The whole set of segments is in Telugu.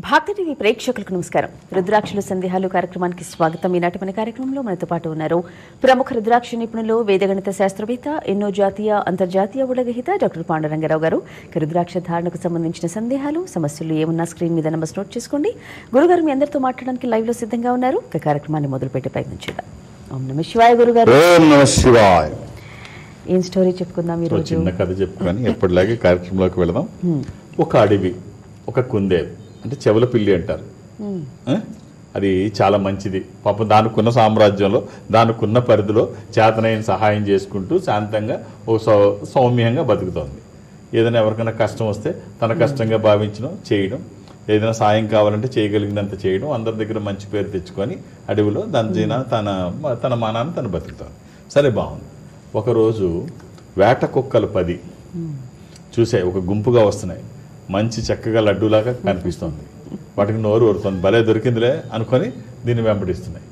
భారత టీవీ ప్రేక్షకులకు నమస్కారం. రుద్రాక్షల సందేహాలు కార్యక్రమానికి స్వాగతం. ఈనాటి మన కార్యక్రమంలో మనతో పాటు ఉన్నారు ప్రముఖ రుద్రాక్ష నిపుణులు, వేదగణిత శాస్త్రవేత్త, ఎన్నో జాతీయ అంతర్జాతీయ ఉడగహిత డాక్టర్ పాండురంగారావు గారు. రుద్రాక్ష ధారణకు సంబంధించిన సందేహాలు, సమస్యలు ఏమున్నా స్క్రీన్ మీద నంబర్స్ నోట్ చేసుకోండి. గురుగారు మీ అందరితో మాట్లాడడానికి లైవ్ లో సిద్ధంగా ఉన్నారు. కార్యక్రమాన్ని మొదలుపెట్టే ప్రయత్నించేద్దాం. ఓం నమ శివాయ. గురుగారు ఓం నమ శివాయ. ఏం స్టోరీ చెప్పుకుందాం ఈరోజు? చిన్న కథ చెప్పుకొని ఎప్పటిలాగే కార్యక్రమంలోకి వెళదాం. ఒక అడవి, ఒక కుందేలు, అంటే చెవుల పిల్లి అంటారు. అది చాలా మంచిది. పాపం దానికున్న సామ్రాజ్యంలో, దానికున్న పరిధిలో చేతనైన సహాయం చేసుకుంటూ శాంతంగా ఓ సౌమ్యంగా బతుకుతోంది. ఏదైనా ఎవరికైనా కష్టం వస్తే తన కష్టంగా భావించడం, చేయడం, ఏదైనా సాయం కావాలంటే చేయగలిగినంత చేయడం, అందరి దగ్గర మంచి పేరు తెచ్చుకొని అడవిలో తన మానాన్ని తను బతుకుతోంది. సరే, బాగుంది. ఒకరోజు వేట కుక్కలు 10 చూసాయి, ఒక గుంపుగా వస్తున్నాయి. మంచి చక్కగా లడ్డూలాగా కనిపిస్తుంది. వాటికి నోరు ఊరుతుంది. భలే దొరికిందిలే అనుకొని దీన్ని వెంబడిస్తున్నాయి.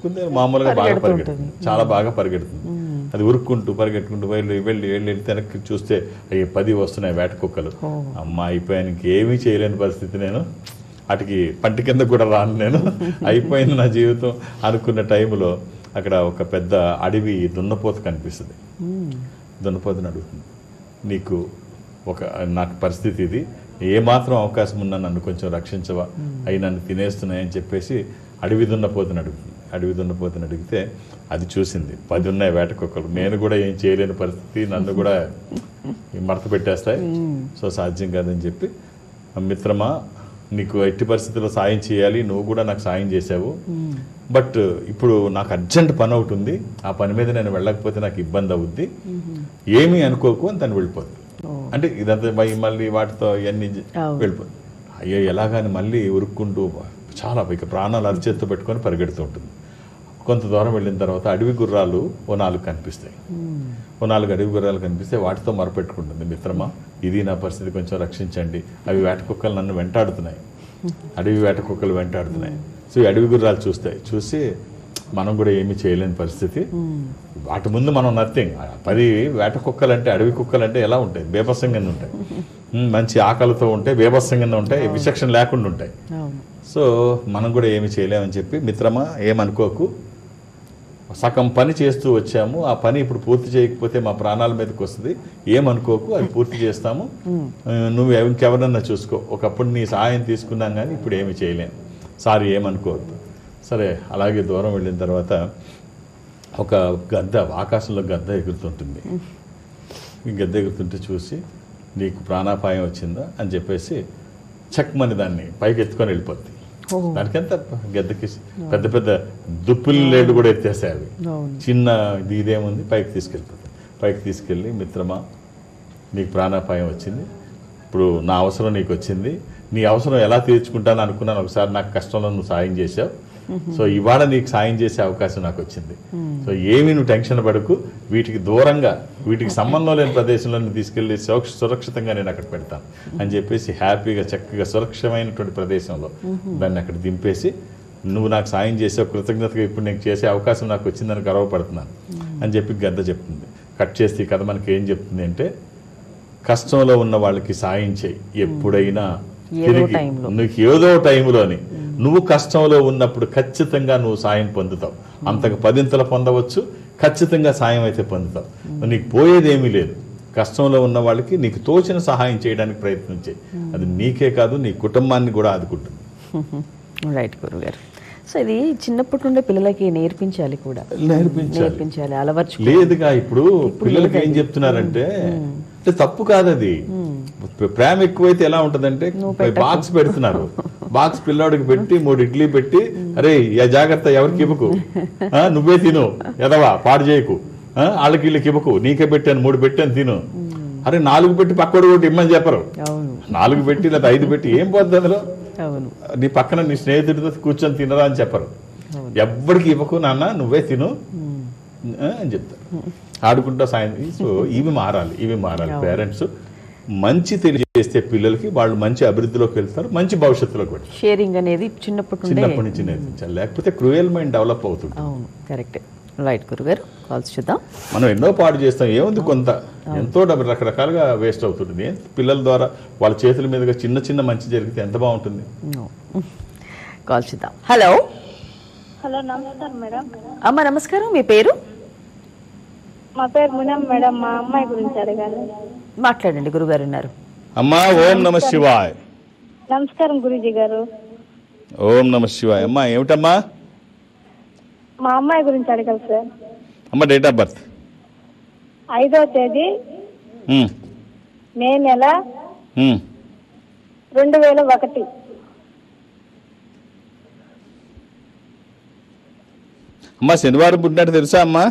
కుందేలు మామూలుగా బాగా పరిగెడుతుంది, చాలా బాగా పరిగెడుతుంది. అది ఉరుక్కుంటూ పరిగెట్టుకుంటూ వెళ్ళి వెనక్కి చూస్తే అవి 10 వస్తున్నాయి వేట కుక్కలు. అమ్మ, అయిపోయానికి ఏమీ చేయలేని పరిస్థితి, నేను వాటికి పంటి కింద కూడా రాను, నేను అయిపోయింది నా జీవితం అనుకున్న టైంలో అక్కడ ఒక పెద్ద అడవి దున్నపోత కనిపిస్తుంది. దున్నపోతను అడుగుతుంది, నాకు పరిస్థితి ఇది, ఏమాత్రం అవకాశం ఉన్నా నన్ను కొంచెం రక్షించవా, అవి నన్ను తినేస్తున్నాయని చెప్పేసి అడవి దున్నపోతను అడుగుతుంది. అడవి దున్నపోతను అడిగితే అది చూసింది 10 ఉన్నాయి వేట కుక్కలు, నేను కూడా ఏం చేయలేని పరిస్థితి, నన్ను కూడా మడత పెట్టేస్తాయి, సో సాధ్యం కాదని చెప్పి, మిత్రమా నీకు ఎట్టి పరిస్థితుల్లో సాయం చేయాలి, నువ్వు కూడా నాకు సాయం చేసావు, బట్ ఇప్పుడు నాకు అర్జెంట్ పని ఒకటి ఉంది, ఆ పని మీద నేను వెళ్ళకపోతే నాకు ఇబ్బంది అవుద్ది, ఏమీ అనుకోకు అని తను వెళ్ళిపోతుంది. అంటే ఇదంతా మళ్ళీ వాటితో ఇవన్నీ వెళ్ళిపోతుంది. అయ్యో ఎలాగాని మళ్ళీ ఉరుక్కుంటూ చాలా ఇక ప్రాణాలు అరిచేత్తో పెట్టుకొని పరిగెడుతూ ఉంటుంది. కొంత దూరం వెళ్ళిన తర్వాత అడవి గుర్రాలు ఓ 4 కనిపిస్తాయి. ఓ 4 అడవి గుర్రాలు కనిపిస్తే వాటితో మొరపెట్టుకుంటుంది, మిత్రమా ఇది నా పరిస్థితి, కొంచెం రక్షించండి, అవి వేట కుక్కలు నన్ను వెంటాడుతున్నాయి, అడవి వేట కుక్కలు వెంటాడుతున్నాయి. సో ఈ అడవి గుర్రాలు చూసి మనం కూడా ఏమీ చేయలేని పరిస్థితి, వాటి ముందు మనం నథింగ్. 10 వేట కుక్కలు అంటే, అడవి కుక్కలు అంటే ఎలా ఉంటాయి, బేభత్సంగా ఉంటాయి, మంచి ఆకలితో ఉంటాయి, బేభత్సంగా ఉంటాయి, విచక్షణ లేకుండా ఉంటాయి. సో మనం కూడా ఏమి చేయలేమని చెప్పి, మిత్రమా ఏమనుకోకు, సగం పని చేస్తూ వచ్చాము, ఆ పని ఇప్పుడు పూర్తి చేయకపోతే మా ప్రాణాల మీదకి వస్తుంది, ఏమనుకోకు, అది పూర్తి చేస్తాము, నువ్వు ఇంకెవరన్నా చూసుకో, ఒకప్పుడు నీ సహాయం తీసుకున్నాం కానీ ఇప్పుడు ఏమి చేయలేము, సారీ ఏమనుకోవద్దు. సరే, అలాగే దూరం వెళ్ళిన తర్వాత ఒక గద్ద, ఆకాశంలో గద్ద ఎగురుతుంటుంది. ఈ గద్ద ఎగురుతుంటే చూసి, నీకు ప్రాణాపాయం వచ్చిందా అని చెప్పేసి చెక్మని దాన్ని పైకి ఎత్తుకొని వెళ్ళిపోద్ది. దానికంత గద్దకి పెద్ద పెద్ద దుప్పులు లేడు కూడా ఎత్తేసాయి. అవి చిన్న ఇదేముంది, పైకి తీసుకెళ్ళిపోతుంది. పైకి తీసుకెళ్ళి, మిత్రమా నీకు ప్రాణాపాయం వచ్చింది, ఇప్పుడు నా అవసరం నీకు వచ్చింది, నీ అవసరం ఎలా తీర్చుకుంటాను అనుకున్నాను, ఒకసారి నాకు కష్టంలో నువ్వు సాయం చేసావు, సో ఇవాళ నీకు సాయం చేసే అవకాశం నాకు వచ్చింది, సో ఏమీ నువ్వు టెన్షన్ పడకు, వీటికి దూరంగా, వీటికి సంబంధం లేని ప్రదేశంలో తీసుకెళ్ళి సురక్షితంగా నేను అక్కడ పెడతాను అని చెప్పేసి హ్యాపీగా చక్కగా సురక్షితమైనటువంటి ప్రదేశంలో దాన్ని అక్కడ దింపేసి, నువ్వు నాకు సాయం చేసావు, కృతజ్ఞతగా ఇప్పుడు నీకు చేసే అవకాశం నాకు వచ్చిందని గర్వపడుతున్నాను అని చెప్పి గద్ద చెప్తుంది. కట్ చేస్తే ఈ కథ మనకి ఏం చెప్తుంది అంటే, కష్టంలో ఉన్న వాళ్ళకి సాయం చేయి, ఎప్పుడైనా తిరిగి నీకు ఏదో టైంలోని నువ్వు కష్టంలో ఉన్నప్పుడు ఖచ్చితంగా నువ్వు సాయం పొందుతావు, అంతకు 10 పొందవచ్చు, ఖచ్చితంగా సాయం అయితే పొందుతావు, నీకు పోయేదేమీ లేదు. కష్టంలో ఉన్న వాళ్ళకి నీకు తోచిన సహాయం చేయడానికి ప్రయత్నం చేయి, అది నీకే కాదు నీ కుటుంబాన్ని కూడా ఆదుకుంటుంది. రైట్ గురుగారు. సో ఇది చిన్నప్పటి నుండే పిల్లలకి నేర్పించాలి కూడా, నేర్పించాలి, అలవర్చు. లేదుగా ఇప్పుడు పిల్లలకి ఏం చెప్తున్నారంటే, తప్పు కాదు అది, ప్రేమ ఎక్కువైతే ఎలా ఉంటదంటే, బాక్స్ పెడుతున్నారు, బాక్స్ పిల్లాడికి పెట్టి 3 ఇడ్లీ పెట్టి, అరే జాగ్రత్త ఎవరికి ఇవ్వకు, నువ్వే తిను, ఎదవా పాడు చేయకు, వాళ్ళకి వీళ్ళకి ఇవ్వకు, నీకే పెట్టాను 3 పెట్టాను తిను, అరే 4 పెట్టి పక్కడు ఒకటి ఇమ్మని చెప్పరు, 4 పెట్టి లేదా 5 పెట్టి ఏం పోతుంది అందులో, నీ పక్కన నీ స్నేహితుడితో కూర్చొని తినరా అని చెప్పరు, ఎవ్వరికి ఇవ్వకు నాన్న నువ్వే తిను అని చెప్తారు, ఆడుకుంటా సాయంత్రం. సో ఇవి మారాలి పేరెంట్స్. మంచి తెలియజేస్తే పిల్లలకి వాళ్ళు మంచి అభివృద్ధిలోకి వెళ్తారు, మంచి భవిష్యత్తులోకి వెళ్తారు. షేరింగ్ అనేది చిన్నప్పటి నుంచి నేర్పించాలి, లేకపోతే క్రూయల్ మైండ్ డెవలప్ అవుతుంది. కరెక్ట్. రైట్ గురుగారు, కాల్స్ చూద్దాం. మనం ఎన్నో పాడు చేస్తాం, ఏముంది కొంత ఎంతో డబ్బు రకరకాలుగా వేస్ట్ అవుతుంది. పిల్లల ద్వారా వాళ్ళ చేతుల మీదుగా చిన్న చిన్న మంచి జరిగితే ఎంత బాగుంటుంది. కాల్ చూద్దాం. హలో హలో, నమస్కారం మేడం. అమ్మ నమస్కారం, మీ పేరు? మా పేరు మునం మేడం. మా అమ్మాయి గురించి అడగాలి. మాట్లాడండి, గురుగారు ఉన్నారు. అమ్మా ఓం నమ శివాయ్. నమస్కారం గురూజీ గారు. ఓం నమ శివాయ్. అమ్మా ఏమిటమ్మా? మా అమ్మాయి గురించి అడగాలి సార్. అమ్మ డేట్ ఆఫ్ బర్త్? 5వ తేదీ మే నెల 2001. అమ్మా శనివారం పుట్టినట్టు తెలుసా అమ్మా?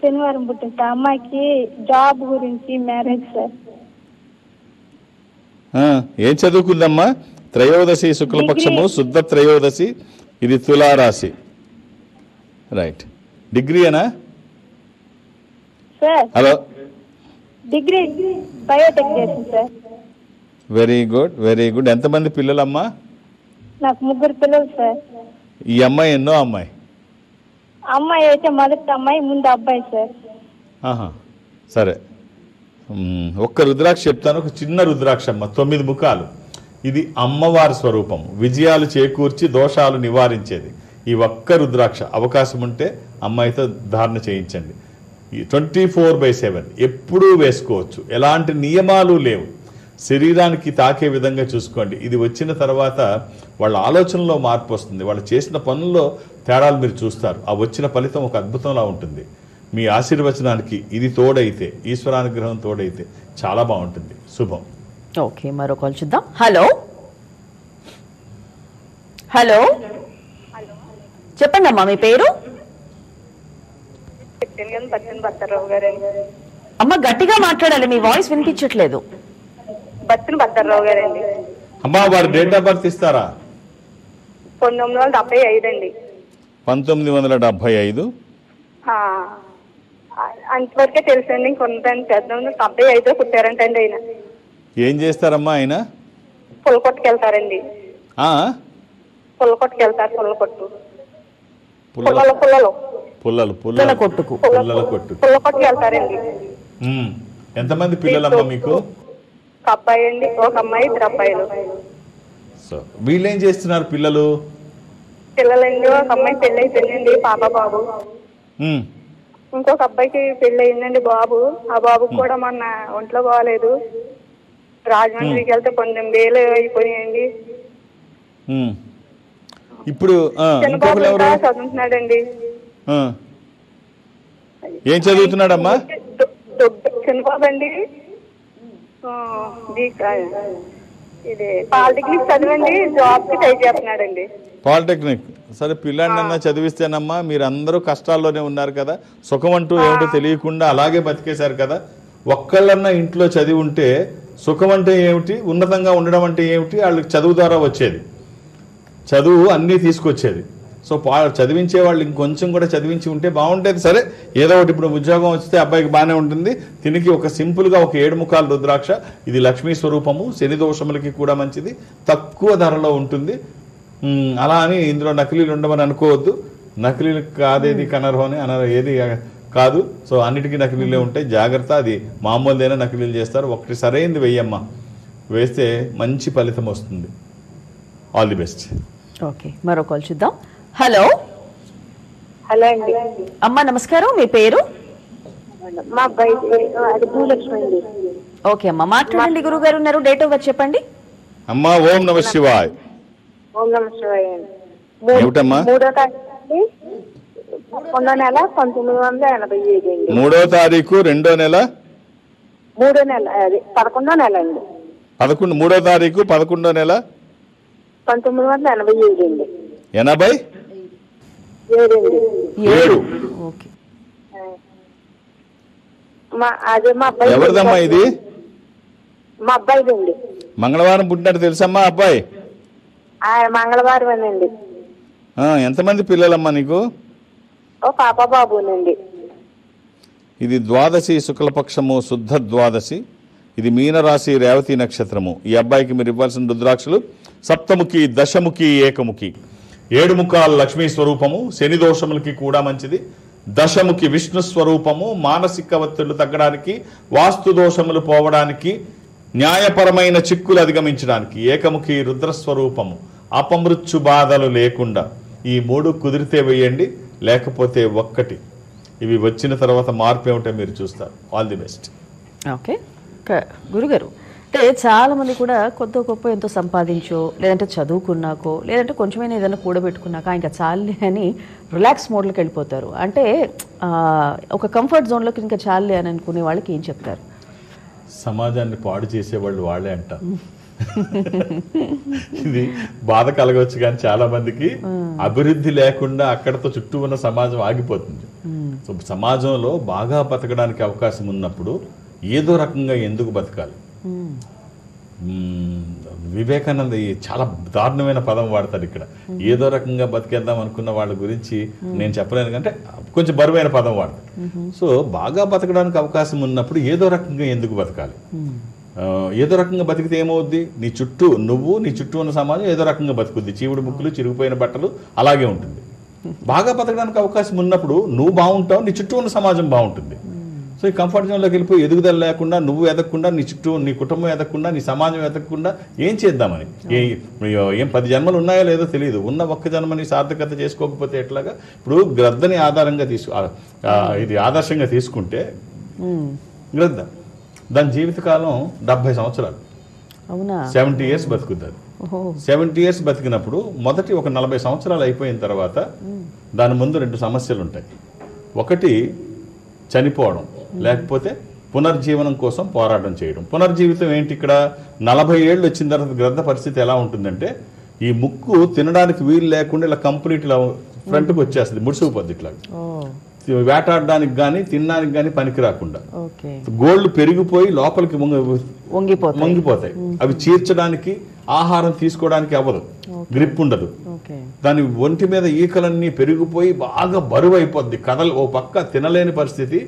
శనివారం పుట్టింది సార్. అమ్మాయికి జాబ్ గురించి, మ్యారేజ్ సార్. ఏం చదువుకుందమ్మా? త్రయోదశి శుక్లపక్షము శుద్ధ త్రయోదశి, ఇది తులారాశి. రైట్. డిగ్రీ అనా? సార్ హలో, డిగ్రీ బయోటెక్ చేసింది sir. Very good very good. ఎంతమంది పిల్లలమ్మా? నాకు 3 పిల్లలు సార్. ఈ అమ్మాయి ఎన్నో అమ్మాయి? అమ్మాయి అయితే మొదటి అమ్మాయి, ముందు అబ్బాయి సార్. సరే, ఒక్క రుద్రాక్ష చెప్తాను. ఒక చిన్న రుద్రాక్ష అమ్మ, 9 ముఖాలు. ఇది అమ్మవారి స్వరూపం, విజయాలు చేకూర్చి దోషాలు నివారించేది. ఈ ఒక్క రుద్రాక్ష అవకాశం ఉంటే అమ్మాయితో ధారణ చేయించండి. 24/7 ఎప్పుడూ వేసుకోవచ్చు, ఎలాంటి నియమాలు లేవు. శరీరానికి తాకే విధంగా చూసుకోండి. ఇది వచ్చిన తర్వాత వాళ్ళ ఆలోచనలో మార్పు వస్తుంది, వాళ్ళు చేసిన పనుల్లో తేడాలు మీరు చూస్తారు. ఆ వచ్చిన ఫలితం ఒక అద్భుతంలా ఉంటుంది. మీ ఆశీర్వచనానికి ఇది తోడైతే, ఈశ్వరానుగ్రహం తోడైతే చాలా బాగుంటుంది. శుభం. ఓకే, మరో కాల్ చూద్దాం. హలో హలో, చెప్పండి అమ్మా, మీ పేరు? అమ్మ గట్టిగా మాట్లాడాలి, మీ వాయిస్ వినిపించట్లేదు. బత్తిన భద్రరావు గారండి. అమ్మా వారి డేట్ ఆఫ్ బర్త్ ఇస్తారా? 1975 అండి. 1975. అంతవరకే తెలుసండి. ఇంకొందని పెద్ద 75 పుట్టారంటండి ఆయన. ఏం చేస్తారమ్మా ఆయన? పుల్లకొట్టుకెళ్తారండి. పుల్లకొట్టుకెళ్తారు. పుల్లలు పుల్లలు పుల్లల కొట్టుకు పుల్లల కొట్టు పుల్లకొట్టుకెళ్తారండి. ఎంతమంది పిల్లలమ్మా మీకు? ఒక అబ్బాయి అండి, ఒక అమ్మాయి, 2 అబ్బాయిలు. సో వీళ్ళేం చేస్తున్నారు పిల్లలు? పిల్లలండి, ఒక అమ్మాయి పెళ్లి అయిపోయిందండి, పాప బాబు. ఇంకొక అబ్బాయికి పెళ్లి అయిందండి, బాబు. ఆ బాబుకి కూడా మొన్న ఒంట్లో బాగాలేదు, రాజమండ్రికి వెళ్తే 19,000 అయిపోయాయండి. ఇప్పుడు చదువుతున్నాడండి. ఏం చదువుతున్నాడమ్మా? చిన్నబాబు అండి, ఇది పాలిటెక్నిక్ చదివండి, జాబ్ కి ట్రై చేస్తున్నాడండి. పాలిటెక్నిక్. సరే, పిల్లాడినన్నా చదివిస్తేనమ్మా. మీరు అందరూ కష్టాల్లోనే ఉన్నారు కదా, సుఖం అంటూ ఏమిటో తెలియకుండా అలాగే బతికేశారు కదా. ఒక్కళ్ళన్నా ఇంట్లో చదివి ఉంటే సుఖం అంటే ఏమిటి, ఉన్నతంగా ఉండడం అంటే ఏమిటి, వాళ్ళకి చదువు ద్వారా వచ్చేది. చదువు అన్నీ తీసుకొచ్చేది. సో చదివించే వాళ్ళు ఇంకొంచెం కూడా చదివించి ఉంటే బాగుంటేది. సరే, ఏదో ఒకటి ఇప్పుడు ఉద్యోగం వస్తే అబ్బాయికి బాగానే ఉంటుంది. దీనికి ఒక సింపుల్గా ఒక 7 ముఖాల రుద్రాక్ష, ఇది లక్ష్మీ స్వరూపము, శని దోషములకి కూడా మంచిది, తక్కువ ధరలో ఉంటుంది. అలా అని ఇందులో నకిలీలు ఉండమని అనుకోవద్దు. నకిలీలు కాదేది కనర్హం అని ఏది కాదు. సో అన్నిటికీ నకిలీలే ఉంటాయి, జాగ్రత్త. అది మామూలుదైనా నకిలీలు చేస్తారు. ఒకటి సరైనది వెయ్యమ్మా, వేస్తే మంచి ఫలితం వస్తుంది. All the best. ఓకే, మరో కాల్ చూద్దాం. హలో హలో అండి. అమ్మా నమస్కారం, మీ పేరు? మా అబ్బాయి అది భూలక్ష్మి అండి. ఓకే అమ్మా, మాట్లాడండి. గురువు గారు ఉన్నారు, డేట్ ఆఫ్ బర్త్ చెప్పండి. అమ్మా ఓం నమ శివాయ్. ఓం నమ శివాయ. ఏమిటమ్మా? 3వ తారీఖు 2వ నెల 1985 అండి. 3వ తారీఖు 2వ నెల 3వ నెల, అది 11వ నెల అండి. 3వ తారీఖు 11వ నెల 1985 అండి. 87. ఓకే, అదే మా అబ్బాయి. ఎవరిదమ్మా ఇది? మా అబ్బాయిది అండి. మంగళవారం పుట్టినట్టు తెలుసమ్మా అబ్బాయి? మంగళవారం అండి. ఎంతమంది పిల్లలమ్మా నీకు? ఓ పాప బాబునండి. ఇది ద్వాదశి శుక్లపక్షము శుద్ధ ద్వాదశి, ఇది మీనరాశి రేవతి నక్షత్రము. ఈ అబ్బాయికి మీరు ఇవ్వాల్సిన రుద్రాక్షలు సప్తముఖి, దశముఖి, ఏకముఖి. 7 ముఖాలు లక్ష్మీ స్వరూపము, శని దోషములకి కూడా మంచిది, దశముఖి విష్ణు స్వరూపము, మానసిక ఒత్తిళ్లు తగ్గడానికి, వాస్తు దోషములు పోవడానికి, న్యాయపరమైన చిక్కులు అధిగమించడానికి. ఏకముఖి రుద్రస్వరూపము, అపమృత్యు బాధలు లేకుండా. ఈ 3 కుదిరితే వేయండి, లేకపోతే 1. ఇవి వచ్చిన తర్వాత మార్పు ఏమిటో మీరు చూస్తారు. All the best. ఓకే గురుగారు, అంటే చాలా మంది కూడా కొద్ది గొప్ప ఎంతో సంపాదించో, లేదంటే చదువుకున్నాకో, లేదంటే కొంచెమైనా ఏదైనా కూడబెట్టుకున్నాక ఇంకా చాలే అని రిలాక్స్ మోడ్లోకి వెళ్ళిపోతారు. అంటే ఒక కంఫర్ట్ జోన్లోకి ఇంకా చాలే అని అనుకునే వాళ్ళకి ఏం చెప్తారు? సమాజాన్ని పాడు చేసేవాళ్ళు వాళ్ళే అంటారు. ఇది బాధ కలగవచ్చు, కానీ చాలా మందికి అభివృద్ధి లేకుండా అక్కడతో చుట్టూ ఉన్న సమాజం ఆగిపోతుంది. సో సమాజంలో బాగా బతకడానికి అవకాశం ఉన్నప్పుడు ఏదో రకంగా ఎందుకు బతకాలి? వివేకానంద చాలా దారుణమైన పదం వాడతారు ఇక్కడ. ఏదో రకంగా బతికేద్దాం అనుకున్న వాళ్ళ గురించి నేను చెప్పలేను, అంటే కొంచెం బరువైన పదం వాడతారు. సో బాగా బతకడానికి అవకాశం ఉన్నప్పుడు ఏదో రకంగా ఎందుకు బతకాలి? ఏదో రకంగా బతికితే ఏమవుద్ది? నీ చుట్టూ ఉన్న సమాజం ఏదో రకంగా బతుకుద్ది. చీవుడు ముక్కులు, చిరిగిపోయిన బట్టలు అలాగే ఉంటుంది. బాగా బతకడానికి అవకాశం ఉన్నప్పుడు నువ్వు బాగుంటావు, నీ చుట్టూ ఉన్న సమాజం బాగుంటుంది. సో ఈ కంఫర్ట్ జోన్లోకి వెళ్ళిపోయి ఎదుగుదల లేకుండా, నువ్వు ఎదగకుండా, నీ చుట్టూ నీ కుటుంబం ఎదగకుండా, నీ సమాజం ఎదగకుండా ఏం చేద్దామని? ఏం 10 జన్మలు ఉన్నాయో లేదో తెలియదు. ఉన్న ఒక్క జన్మని సార్థకత చేసుకోకపోతే ఎట్లాగా? ఇప్పుడు గ్రద్దని ఇది ఆదర్శంగా తీసుకుంటే, గ్రద్ద దాని జీవితకాలం 70 సంవత్సరాలు, 70 ఇయర్స్ బతుకుద్ది. 70 ఇయర్స్ బతికినప్పుడు మొదటి ఒక 40 సంవత్సరాలు అయిపోయిన తర్వాత దాని ముందు 2 సమస్యలు ఉంటాయి. ఒకటి చనిపోవడం, లేకపోతే పునర్జీవనం కోసం పోరాటం చేయడం. పునర్జీవితం ఏంటి? ఇక్కడ 40 ఏళ్ళు వచ్చిన తర్వాత గ్రద్ద పరిస్థితి ఎలా ఉంటుందంటే, ఈ ముక్కు తినడానికి వీలు లేకుండా ఇలా కంప్లీట్ ఇలా ఫ్రంట్కి వచ్చేస్తుంది, ముడిసిపోద్ది. ఇట్లా వేటాడడానికి కానీ తినడానికి కానీ పనికి రాకుండా గోళ్లు పెరిగిపోయి లోపలికి వంగిపోతాయి. అవి చీర్చడానికి, ఆహారం తీసుకోవడానికి అవ్వదు, గ్రిప్ ఉండదు. దాని ఒంటి మీద ఈకలన్నీ పెరిగిపోయి బాగా బరువు అయిపోద్ది. ఓ పక్క తినలేని పరిస్థితి,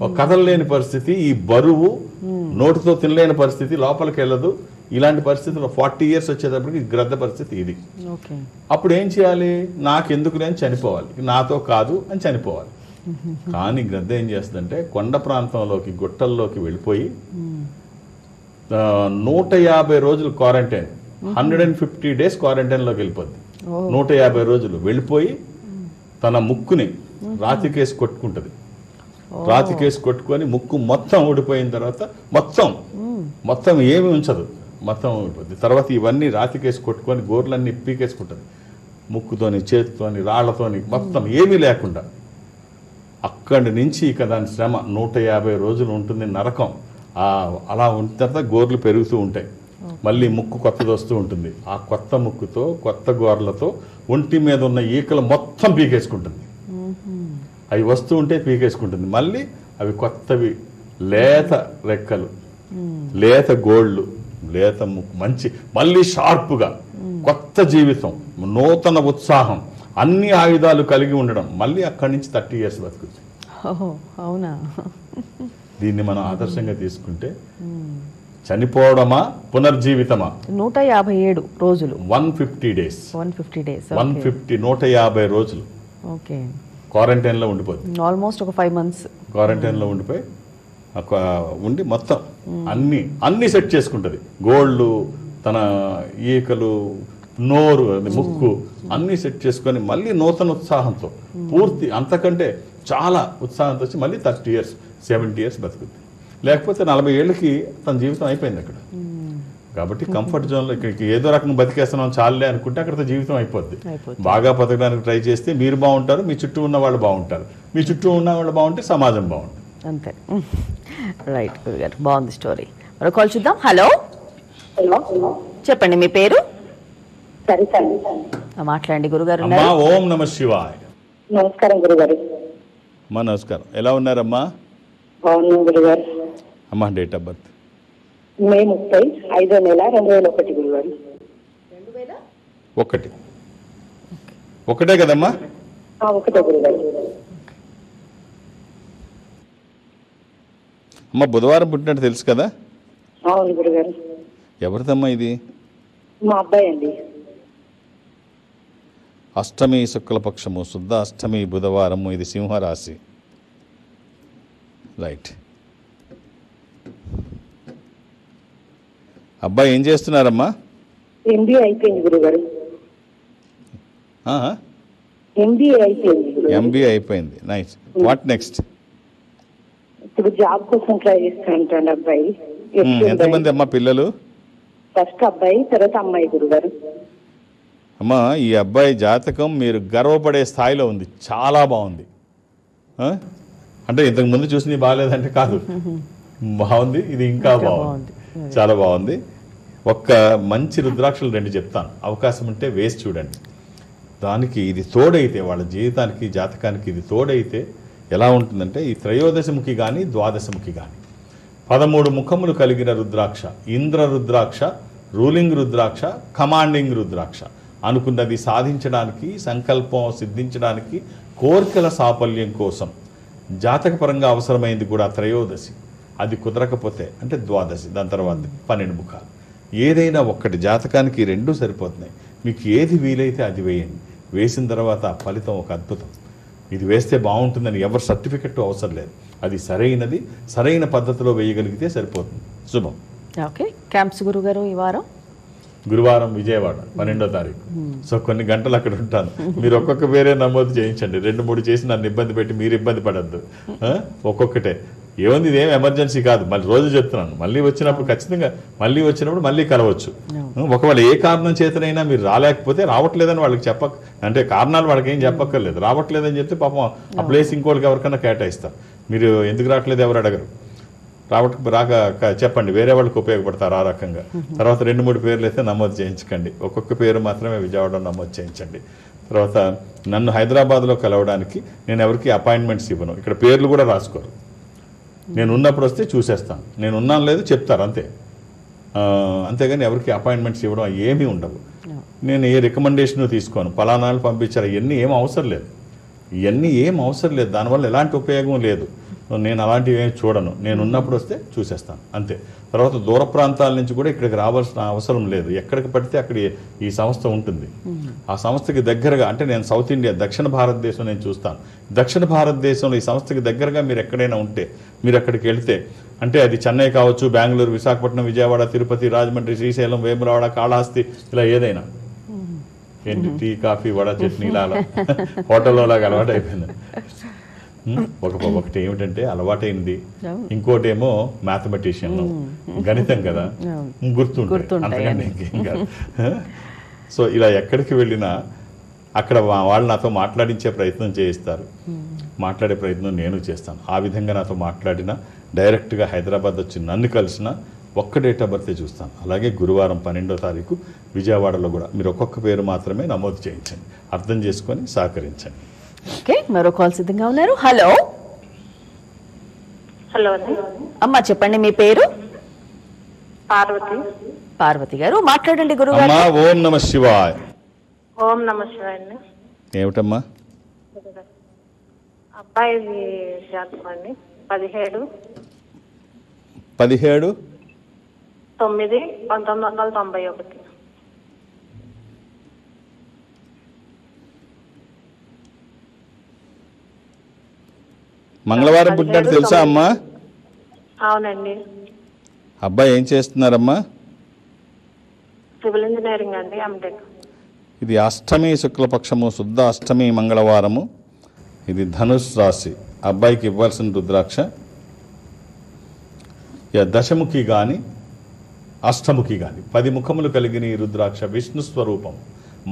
ఒక కదలలేని పరిస్థితి, ఈ బరువు నోటితో తినలేని పరిస్థితి, లోపలికి వెళ్ళదు. ఇలాంటి పరిస్థితుల్లో 40 ఇయర్స్ వచ్చేటప్పటికి గ్రద్ద పరిస్థితి ఇది. అప్పుడు ఏం చేయాలి? నాకెందుకు నేను చనిపోవాలి, నాతో కాదు అని చనిపోవాలి. కానీ గ్రద్ద ఏం చేస్తుందంటే, కొండ ప్రాంతంలోకి, గుట్టల్లోకి వెళ్ళిపోయి 150 రోజులు క్వారంటైన్, 150 డేస్ క్వారంటైన్లోకి వెళ్ళిపోద్ది. 150 రోజులు వెళ్ళిపోయి తన ముక్కుని రాతికేసి కొట్టుకుంటుంది. రాతికేసి కొట్టుకొని ముక్కు మొత్తం ఊడిపోయిన తర్వాత మొత్తం ఏమి ఉంచదు, మొత్తం ఊడిపోద్ది. తర్వాత ఇవన్నీ రాతికేసి కొట్టుకొని గోర్లన్నీ పీకేసుకుంటుంది. ముక్కుతోని, చేతితోని, రాళ్లతోని, మొత్తం ఏమీ లేకుండా. అక్కడి నుంచి ఇక దాని శ్రమ 150 రోజులు ఉంటుంది, నరకం. అలా ఉన్న తర్వాత గోర్లు పెరుగుతూ ఉంటాయి, మళ్ళీ ముక్కు కొత్తది వస్తూ ఉంటుంది. ఆ కొత్త ముక్కుతో, కొత్త గోర్లతో ఒంటి మీద ఉన్న ఈకలు మొత్తం పీకేసుకుంటుంది. అవి వస్తూ ఉంటే పీకేసుకుంటుంది. మళ్ళీ అవి కొత్తవి, లేత రెక్కలు, లేత గోళ్ళు, లేత ముక్కు, మంచి మళ్ళీ షార్ప్గా కొత్త జీవితం, నూతన ఉత్సాహం, అన్ని ఆయుధాలు కలిగి ఉండడం. మళ్ళీ అక్కడి నుంచి 30 ఇయర్స్ బతుకుతుంది. అవునా? దీన్ని మనం ఆదర్శంగా తీసుకుంటే చనిపోవడమా, పునర్జీవితమా? 157 రోజులు, 150 డేస్, 150 రోజులు క్వారంటైన్లో ఉండిపోతుంది. ఆల్మోస్ట్ ఒక 5 months క్వారంటైన్లో ఉండిపోయి ఉండి మొత్తం అన్ని సెట్ చేసుకుంటుంది. గోళ్ళు, తన ఈకలు, నోరు, ముక్కు అన్ని సెట్ చేసుకొని మళ్ళీ నూతన ఉత్సాహంతో, పూర్తి అంతకంటే చాలా ఉత్సాహంతో వచ్చి మళ్ళీ 30 ఇయర్స్ 70 ఇయర్స్ బతుకుతుంది. లేకపోతే 40 ఏళ్ళకి తన జీవితం అయిపోయింది అక్కడ. కాబట్టి కంఫర్ట్ జోన్లో ఇక్కడికి ఏదో రకంగా బతికేస్తున్నాం చాలే అనుకుంటే అక్కడితో జీవితం అయిపోద్ది. బాగా బతకడానికి ట్రై చేస్తే మీరు బాగుంటారు, మీ చుట్టూ ఉన్న వాళ్ళు బాగుంటారు, మీ చుట్టూ ఉన్న వాళ్ళు బాగుంటే సమాజం బాగుంటుంది. అంతే. రైట్ గురుగారు, బాగుంది స్టోరీ. మరో కాల్ చూద్దాం. హలో, చెప్పండి మీ పేరు? మాట్లాడండి గురుగారు. ఓం నమ శివాయ. నమస్కారం గురుగారు. అమ్మా నమస్కారం. ఎలా ఉన్నారమ్మా? బాగున్నాం గురుగారు. అమ్మా డేట్ ఆఫ్ బర్త్? మే 30, 5వ నెల, 2001 గురుగారు. 2001 ఒకటే కదమ్మా? ఒకటే గురుగారు. అమ్మ బుధవారం పుట్టినట్టు తెలుసు కదా? అవును గురుగారు. ఎవరిదమ్మా ఇది? మా అబ్బాయి అండి. అష్టమి శుక్లపక్షము, శుద్ధ అష్టమి బుధవారము. ఇది సింహరాశి. రైట్. అబ్బాయి ఏం చేస్తున్నారమ్మా? ఎంబీఏ అయిపోయింది గురుగారు. ఎంబీఏ అయిపోయింది. ఎంబీఏ అయిపోయింది. నైస్. What next? ఇప్పుడు జాబ్ కోసం ట్రై చేస్తూ ఉంటాడు అబ్బాయి. ఎంతమంది అమ్మా పిల్లలు? ఫస్ట్ అబ్బాయి, తర్వాత అమ్మాయి గురుగారు. అమ్మా, ఈ అబ్బాయి జాతకం మీరు గర్వపడే స్థాయిలో ఉంది. చాలా బాగుంది. అంటే ఇంతకు ముందు చూసి బాగాలేదంటే కాదు, బాగుంది. ఇది ఇంకా బాగుంది, చాలా బాగుంది. ఒక్క మంచి రుద్రాక్షలు 2 చెప్తాను, అవకాశం ఉంటే వేసి చూడండి. దానికి ఇది తోడైతే, వాళ్ళ జీవితానికి జాతకానికి ఇది తోడైతే ఎలా ఉంటుందంటే, ఈ త్రయోదశముఖి కానీ ద్వాదశముఖి కానీ 13 ముఖములు కలిగిన రుద్రాక్ష, ఇంద్ర రుద్రాక్ష, రూలింగ్ రుద్రాక్ష, కమాండింగ్ రుద్రాక్ష. అనుకున్నది సాధించడానికి, సంకల్పం సిద్ధించడానికి, కోరికల సాఫల్యం కోసం జాతకపరంగా అవసరమైంది కూడా త్రయోదశి. అది కుదరకపోతే అంటే ద్వాదశి, దాని తర్వాత 12 ముఖాలు. ఏదైనా ఒక్కటి, జాతకానికి 2 సరిపోతున్నాయి. మీకు ఏది వీలైతే అది వేయండి. వేసిన తర్వాత ఫలితం ఒక అద్భుతం. ఇది వేస్తే బాగుంటుందని ఎవరు సర్టిఫికెట్ అవసరం లేదు. అది సరైనది, సరైన పద్ధతిలో వేయగలిగితే సరిపోతుంది. శుభం. ఓకే. క్యాంప్స్ గురుగారు ఈ వారం? గురువారం విజయవాడ 12వ తారీఖు. సో కొన్ని గంటలు అక్కడ ఉంటాను. మీరు ఒక్కొక్క పేరే నమోదు చేయించండి. 2-3 చేసి నన్ను ఇబ్బంది పెట్టి మీరు ఇబ్బంది పడద్దు. ఒక్కొక్కటే ఏముంది, ఇదేం ఎమర్జెన్సీ కాదు. మళ్ళీ రోజు చెప్తున్నాను, మళ్ళీ వచ్చినప్పుడు ఖచ్చితంగా మళ్ళీ కలవచ్చు. ఒకవేళ ఏ కారణం చేతనైనా మీరు రాలేకపోతే, రావట్లేదని వాళ్ళకి అంటే కారణాలు వాళ్ళకి ఏం చెప్పక్కర్లేదు. రావట్లేదని చెప్తే పాపం ఆ ప్లేస్ ఇంకోళ్ళకి ఎవరికైనా కేటాయిస్తారు. మీరు ఎందుకు రావట్లేదు ఎవరు అడగరు. రాక చెప్పండి, వేరే వాళ్ళకి ఉపయోగపడతారు ఆ రకంగా. తర్వాత 2-3 పేర్లు అయితే నమోదు చేయించకండి. ఒక్కొక్క పేరు మాత్రమే విజయవాడలో నమోదు చేయించండి. తర్వాత నన్ను హైదరాబాద్లో కలవడానికి నేను ఎవరికి అపాయింట్మెంట్స్ ఇవ్వను. ఇక్కడ పేర్లు కూడా రాసుకోరు. నేను ఉన్నప్పుడు వస్తే చూసేస్తాను, నేను ఉన్నాను లేదు చెప్తారు అంతే. అంతేగాని ఎవరికి అపాయింట్మెంట్స్ ఇవ్వడం ఏమీ ఉండవు. నేను ఏ రికమెండేషన్ తీసుకోను. పలానాలు పంపించారు, ఇవన్నీ ఏం అవసరం లేదు. దానివల్ల ఎలాంటి ఉపయోగం లేదు. నేను అలాంటివి ఏమి చూడను. నేను ఉన్నప్పుడు వస్తే చూసేస్తాను అంతే. తర్వాత దూర ప్రాంతాల నుంచి కూడా ఇక్కడికి రావాల్సిన అవసరం లేదు. ఎక్కడికి పడితే అక్కడ ఈ సంస్థ ఉంటుంది. ఆ సంస్థకి దగ్గరగా, అంటే నేను సౌత్ ఇండియా, దక్షిణ భారతదేశం నేను చూస్తాను. దక్షిణ భారతదేశంలో ఈ సంస్థకి దగ్గరగా మీరు ఎక్కడైనా ఉంటే, మీరు అక్కడికి వెళ్తే, అంటే అది చెన్నై కావచ్చు, బెంగళూరు, విశాఖపట్నం, విజయవాడ, తిరుపతి, రాజమండ్రి, శ్రీశైలం, వేములవాడ, కాళహస్తి, ఇలా ఏదైనా ఏంటి టీ, కాఫీ, వడ, చట్నీ ఇలా హోటల్లో లాగా అలవాటు అయిపోయింది. ఒకటి ఏమిటంటే అలవాటైంది, ఇంకోటేమో మ్యాథమెటిషియన్, గణితం కదా, గుర్తుంటుంది, అంతకంటే ఇంకేం కాదు. సో ఇలా ఎక్కడికి వెళ్ళినా అక్కడ వాళ్ళు నాతో మాట్లాడించే ప్రయత్నం చేయిస్తారు. మాట్లాడే ప్రయత్నం నేను చేస్తాను. ఆ విధంగా నాతో మాట్లాడినా, డైరెక్ట్గా హైదరాబాద్ వచ్చి నన్ను కలిసినా ఒక్క డేట్ ఆఫ్ బర్త్ చూస్తాను. అలాగే గురువారం 12వ తారీఖు విజయవాడలో కూడా మీరు ఒక్కొక్క పేరు మాత్రమే నమోదు చేయించండి. అర్థం చేసుకొని సహకరించండి. ఓకే, మరో కాల్ సిద్ధంగా ఉన్నారు. హలో హలో అమ్మా, చెప్పండి మీ పేరు? పార్వతి గారు, మాట్లాడండి గురుగారు. ఓం నమః శివాయ. ఓం నమః శివాయ అండి. ఏమిటమ్మా? అబ్బాయి జాతకం అండి. 17/9/1991. మంగళవారం పుట్టినట్టు తెలుసా అమ్మా? అవునండి. అబ్బాయి ఏం చేస్తున్నారమ్మా? సివిల్ ఇంజనీరింగ్ అండి, ఎంటెక్. ఇది అష్టమి శుక్లపక్షము, శుద్ధ అష్టమి మంగళవారము. ఇది ధనుష్ రాశి. అబ్బాయికి ఇవ్వాల్సిన రుద్రాక్ష దశముఖి కానీ అష్టముఖి కానీ 10 ముఖములు కలిగిన ఈ రుద్రాక్ష విష్ణు స్వరూపం.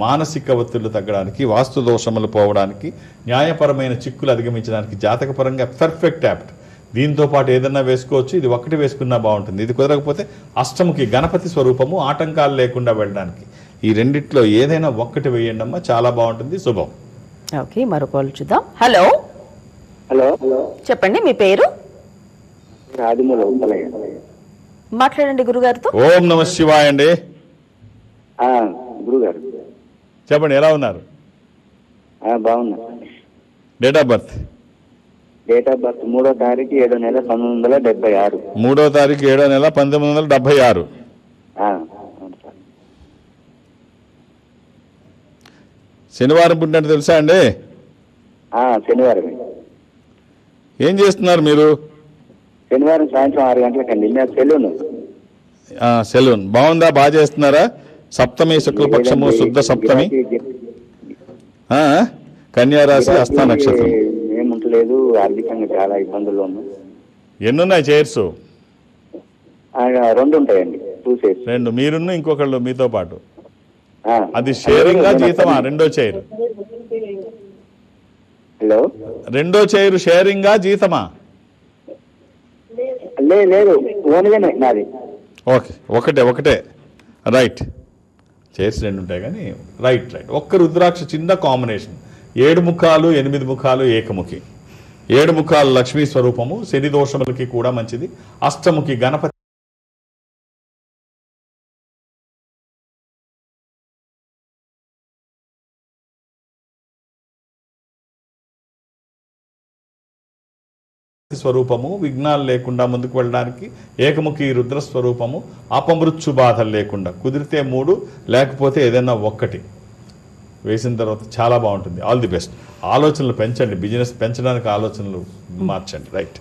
మానసిక ఒత్తిళ్లు తగ్గడానికి, వాస్తు దోషములు పోవడానికి, న్యాయపరమైన చిక్కులు అధిగమించడానికి జాతకపరంగా పర్ఫెక్ట్ యాప్ట్. దీంతో పాటు ఏదన్నా వేసుకోవచ్చు. ఇది ఒకటి వేసుకున్నా బాగుంటుంది. ఇది కుదరకపోతే అష్టముఖి గణపతి స్వరూపము, ఆటంకాలు లేకుండా వెళ్ళడానికి. ఈ రెండిట్లో ఏదైనా ఒక్కటి వేయండి అమ్మా, చాలా బాగుంటుంది. శుభం. ఓకే, మరో కాల్ చూద్దాం. హలో హలో, చెప్పండి మీ పేరు? మాట్లాడండి గురుగారితో. ఓం నమః శివాయ అండి. గురుగారు చెప్పండి, ఎలా ఉన్నారు? బాగున్నా. Date of birth? Date of birth 3వ తారీఖు 7వ నెల 1976. 3వ తారీఖు 7వ నెల 1976. శనివారం పుట్టినట్టు తెలుసా అండి? శనివారం. ఏం చేస్తున్నారు మీరు? శనివారం సాయంత్రం 6 గంటలకండి. మేము సెలూన్. సెలూన్ బాగుందా? బాగా చేస్తున్నారా? సప్తమి శుక్లపక్షము శుద్ధ సప్తమి. కన్యారాశి హస్త నక్షత్రం. ఏముంటలేదు, ఆర్థికంగా చాలా ఇబ్బందుల్లో ఉన్నాం. ఎన్నున్నాయి చైర్స్? 2 ఉంటాయండి, 2 చైర్స్. 2 మీరున్న ఇంకొకళ్ళు మీతో పాటు. అది షేరింగా జీతమా? రెండో చైర్? హలో, రెండో చైర్ షేరింగా జీతమా? లేదు, ఓన్గానే నాది. ఓకే, ఒకటే రైట్. చైర్స్ 2 ఉంటాయి కానీ రైట్. ఒక్క రుద్రాక్ష చిన్న కాంబినేషన్. 7 ముఖాలు 8 ముఖాలు ఏకముఖి. 7 ముఖాలు లక్ష్మీ స్వరూపము, శని దోషములకి కూడా మంచిది. అష్టముఖి గణపతి స్వరూపము, విఘ్నాలు లేకుండా ముందుకు వెళ్ళడానికి. ఏకముఖి రుద్ర స్వరూపము, అపమృత్యు బాధలు లేకుండా. కుదిరితే 3, లేకపోతే ఏదైనా 1 వేసిన తర్వాత చాలా బాగుంటుంది. All the best. ఆలోచనలు పెంచండి, బిజినెస్ పెంచడానికి ఆలోచనలు మార్చండి. రైట్.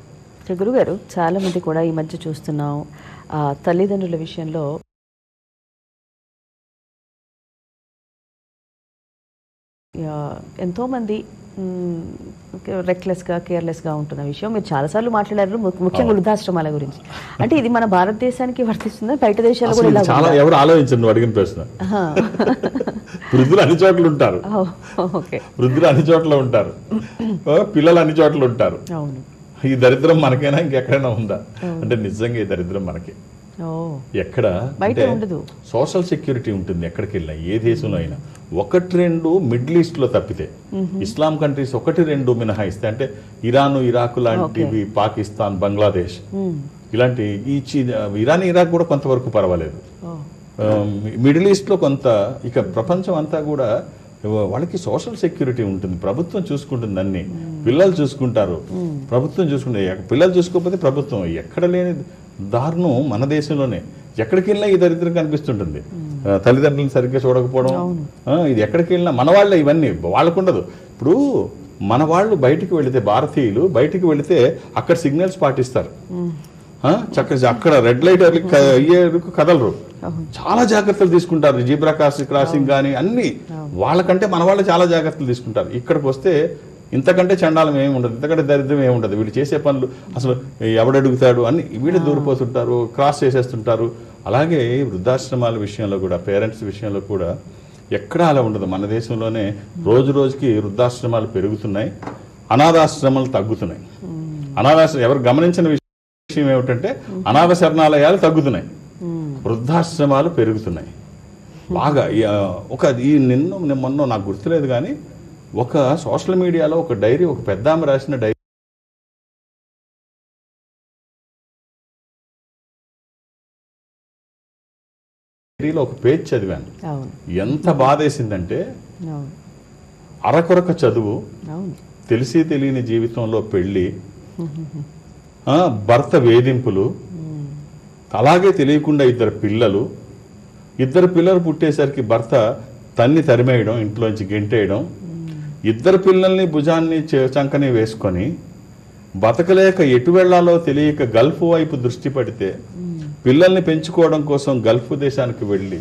గురుగారు, చాలా మంది కూడా ఈ మధ్య చూస్తున్నాం తల్లిదండ్రుల విషయంలో ఎంతోమంది రెక్లెస్గా కేర్లెస్గా ఉంటున్న విషయం మీరు చాలాసార్లు మాట్లాడారు, ముఖ్యంగా వృద్ధాశ్రమాల గురించి. అంటే ఇది మన భారతదేశానికి వర్తిస్తుందా? బయట దేశాలు కూడా చాలా ఎవరు ఆలోచించండి. నువ్వు అడిగిన ప్రశ్న. వృద్ధులు అన్ని చోట్ల ఉంటారు, వృద్ధులు అన్ని చోట్ల ఉంటారు, పిల్లలు అన్ని చోట్ల ఉంటారు. ఈ దరిద్రం మనకైనా ఇంకెక్కడైనా ఉందా అంటే నిజంగా ఈ దరిద్రం మనకి ఎక్కడ ఉండదు. సోషల్ సెక్యూరిటీ ఉంటుంది ఎక్కడికి వెళ్ళినా, ఏ దేశంలో అయినా. 1-2 మిడిల్ ఈస్ట్ లో తప్పితే, ఇస్లాం కంట్రీస్ 1-2 మినహాయిస్తే, అంటే ఇరాన్ ఇరాక్ లాంటివి, పాకిస్తాన్ బంగ్లాదేశ్ ఇలాంటి, ఇరాన్ ఇరాక్ కూడా కొంతవరకు పర్వాలేదు. మిడిల్ ఈస్ట్ లో కొంత. ఇక ప్రపంచం అంతా కూడా వాళ్ళకి సోషల్ సెక్యూరిటీ ఉంటుంది, ప్రభుత్వం చూసుకుంటుంది అన్ని. పిల్లలు చూసుకుంటారు, ప్రభుత్వం చూసుకుంటారు. పిల్లలు చూసుకోకపోతే ప్రభుత్వం. ఎక్కడ లేని దారుణం మన దేశంలోనే. ఎక్కడికి వెళ్ళినా ఈ దరిద్రం కనిపిస్తుంటుంది. తల్లిదండ్రులను సరిగ్గా చూడకపోవడం, ఇది ఎక్కడికి వెళ్ళినా మన వాళ్ళే ఇవన్నీ. వాళ్ళకు ఉండదు. ఇప్పుడు మన వాళ్ళు బయటికి వెళితే, భారతీయులు బయటికి వెళితే అక్కడ సిగ్నల్స్ పాటిస్తారు. చక్కగా అక్కడ రెడ్ లైట్ అయ్యేందుకు కదలరు, చాలా జాగ్రత్తలు తీసుకుంటారు. జీబ్రా క్రాసింగ్ కానీ అన్ని. వాళ్ళకంటే మన వాళ్ళు చాలా జాగ్రత్తలు తీసుకుంటారు. ఇక్కడికి వస్తే ఇంతకంటే చండాలం ఏమి ఉండదు, ఇంతకంటే దరిద్రం ఏమి ఉండదు. వీళ్ళు చేసే పనులు అసలు ఎవడడుగుతాడు అని వీళ్ళు దూరిపోతుంటారు, క్రాస్ చేసేస్తుంటారు. అలాగే వృద్ధాశ్రమాల విషయంలో కూడా, పేరెంట్స్ విషయంలో కూడా ఎక్కడా అలా ఉండదు. మన దేశంలోనే రోజు రోజుకి వృద్ధాశ్రమాలు పెరుగుతున్నాయి, అనాథాశ్రమాలు తగ్గుతున్నాయి. ఎవరు గమనించిన విషయం ఏమిటంటే అనాథ శరణాలయాలు తగ్గుతున్నాయి, వృద్ధాశ్రమాలు పెరుగుతున్నాయి బాగా. మొన్న నాకు గుర్తులేదు కానీ ఒక సోషల్ మీడియాలో ఒక డైరీ, ఒక పెద్ద ఆమె రాసిన డైరీలో ఒక పేజ్ చదివాను. ఎంత బాధేసిందంటే, అరకొరక చదువు, తెలిసి తెలియని జీవితంలో పెళ్లి, భర్త వేధింపులు, అలాగే తెలియకుండా 2 పిల్లలు, 2 పిల్లలు పుట్టేసరికి భర్త తన్ని తరిమేయడం, ఇంట్లోంచి గెంటేయడం, 2 పిల్లల్ని భుజాన్ని చంకని వేసుకొని బతకలేక ఎటు వెళ్లాలో తెలియక గల్ఫ్ వైపు దృష్టి పడితే, పిల్లల్ని పెంచుకోవడం కోసం గల్ఫ్ దేశానికి వెళ్ళి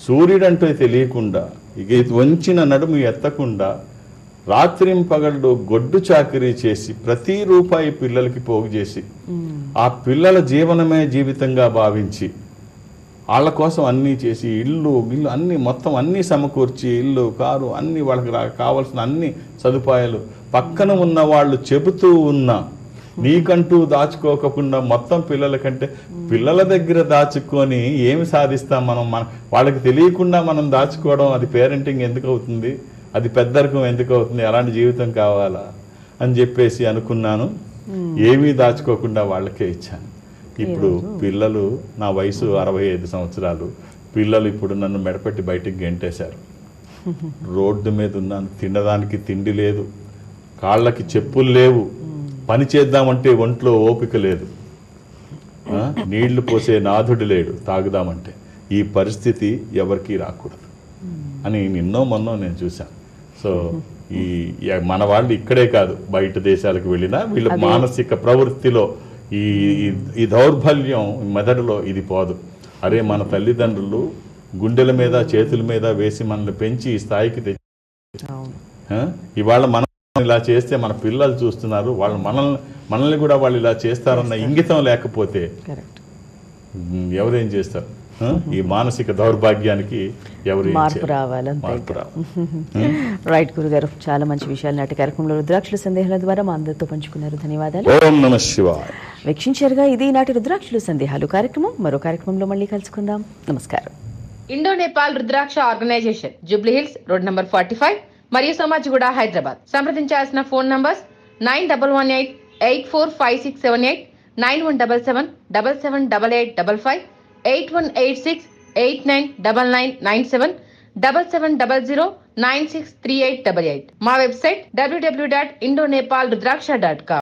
సూర్యుడంటూ తెలియకుండా, ఇక వంచిన నడుము ఎత్తకుండా రాత్రింపగళ్ళు గొడ్డు చాకరీ చేసి ప్రతి రూపాయి పిల్లలకి పోగు చేసి ఆ పిల్లల జీవనమే జీవితంగా భావించి వాళ్ళ కోసం అన్నీ చేసి, ఇల్లు అన్ని మొత్తం అన్నీ సమకూర్చి, ఇల్లు కారు అన్ని వాళ్ళకి కావాల్సిన అన్ని సదుపాయాలు పక్కన ఉన్న వాళ్ళు చెబుతూ ఉన్నా నీకంటూ దాచుకోకుండా మొత్తం పిల్లల కంటే పిల్లల దగ్గర దాచుకొని ఏమి సాధిస్తాం మనం? వాళ్ళకి తెలియకుండా మనం దాచుకోవడం, అది పేరెంటింగ్ ఎందుకు అవుతుంది? అది పెద్దరికం ఎందుకు అవుతుంది? అలాంటి జీవితం కావాలా అని చెప్పేసి అనుకున్నాను. ఏమీ దాచుకోకుండా వాళ్ళకే ఇచ్చాను. ఇప్పుడు పిల్లలు, నా వయసు 65 సంవత్సరాలు, పిల్లలు ఇప్పుడు నన్ను మెడపెట్టి బయటికి గెంటేశారు. రోడ్డు మీద ఉన్నాను, తినడానికి తిండి లేదు, కాళ్ళకి చెప్పులు లేవు, పని చేద్దామంటే ఒంట్లో ఓపిక లేదు, నీళ్లు పోసే నాథుడు లేడు తాగుదామంటే. ఈ పరిస్థితి ఎవరికీ రాకూడదు అని నిన్నో మొన్నో నేను చూశాను. సో మన వాళ్ళు ఇక్కడే కాదు, బయట దేశాలకు వెళ్ళినా వీళ్ళ మానసిక ప్రవృత్తిలో ఈ ఈ దౌర్బల్యం మెదడులో ఇది పోదు. అరే మన తల్లిదండ్రులు గుండెల మీద చేతుల మీద వేసి మనల్ని పెంచి ఈ స్థాయికి తెచ్చి ఇవాళ మనం ఇలా చేస్తే మన పిల్లలు చూస్తున్నారు, వాళ్ళు మనల్ని కూడా వాళ్ళు ఇలా చేస్తారన్న ఇంగితం లేకపోతే ఎవరేం చేస్తారు? ఈ మానసిక దౌర్భాగ్యానికి ఎవరు మార్పు రావాలంటే. రైట్ గురుగారు, చాలా మంచి విషయాలు నాటి కార్యక్రమంలో రుద్రాక్షల సందేహాల ద్వారా మా అందరితో పంచుకున్నారు. ధన్యవాదాలు. ఓం నమః శివాయ. వీక్షించారుగా ఇది నాటి రుద్రాక్షల సందేహాలు కార్యక్రమం. మరో కార్యక్రమంలో మళ్ళీ కలుసుకుందాం. నమస్కారం. Indo Nepal Rudraksha organisation, Jubilee Hills road number 45 మరియు సమాజిగూడ, హైదరాబాద్. సంప్రదించాల్సిన ఫోన్ నంబర్స్ 9118845678, 9177778855, 8186899997, 7700963888. మా వెబ్సైట్ www.indonepalrudraksha.com.